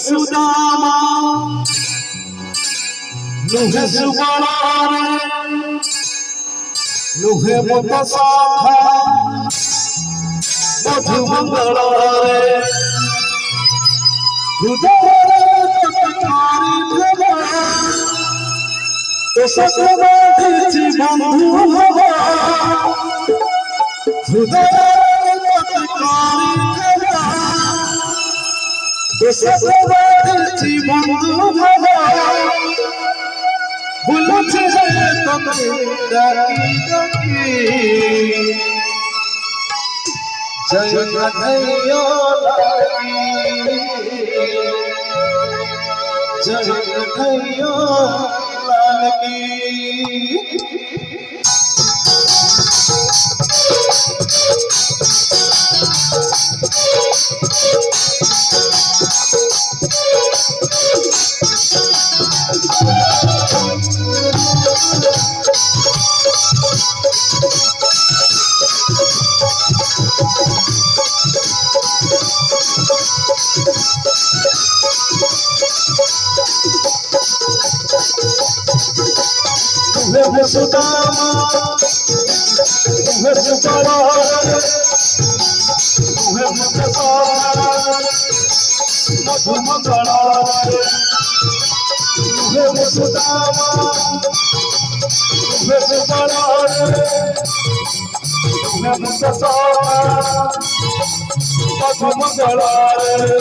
सुदामा नुहे सुबलारे नुहे मत शाखा मधुमंगलारे हृदय तो सकवादी बंधु हवा हृदय तो सकवादी बंधु हवा बुलचे तमे डाकी डाकी जय कन्हैया जय कन्हैया लाल की नुहे सुदामा नुहे सुबलारे नुहे मत शाखा मधुमंगलारे नुहे सुदामा नुहे सुबलारे नुहे मत शाखा मधुमंगलारे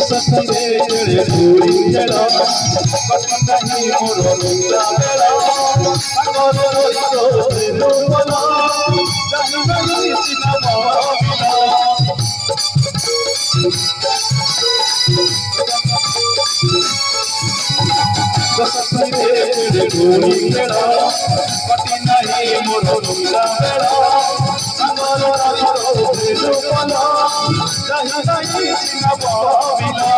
ससुरे पूरी जड़ा पसंद नहीं मोरो रुला बेड़ा अगोरो रो रो बोला जान नहीं सीना बाबिला ससुरे पूरी जड़ा पति नहीं मोरो रुला बेड़ा अगोरो रो रो बोला जान नहीं सीना बाबिला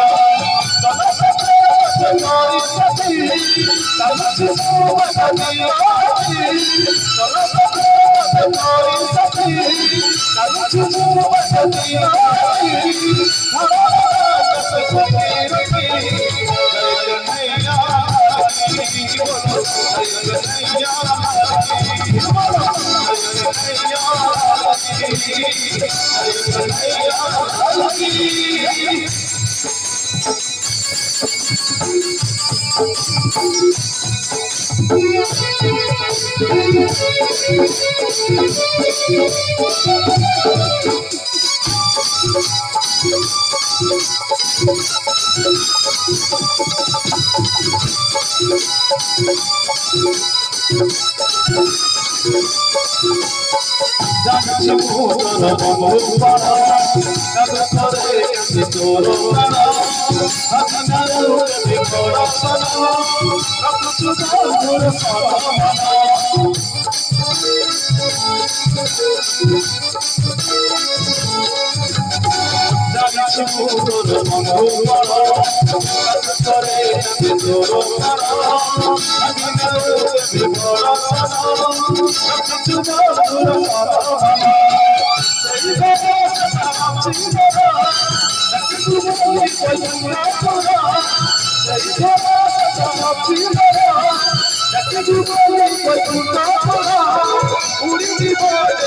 उड़ी बोले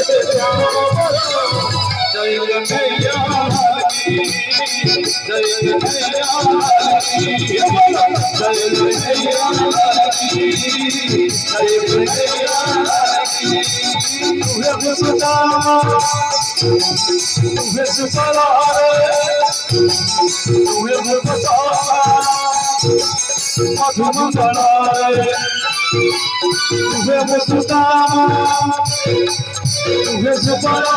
जय कन्हैया लाल की जय कन्हैया लाल की जय कन्हैया लाल की जय कन्हैया लाल की तुहे खुशदा तुहे सुसला तुहे खुशदा मधुमंगला तुहे खुशदा तुहे सुसला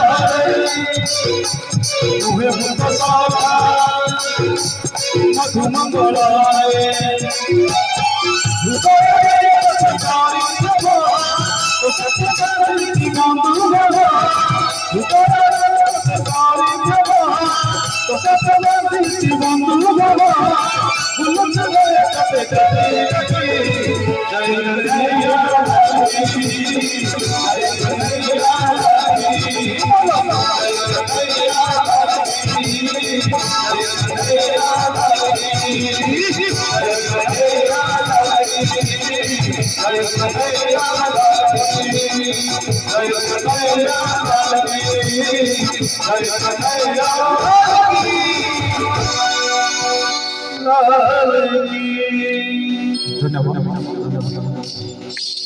तुहे खुशदा मधुमंगला धन्यवाद।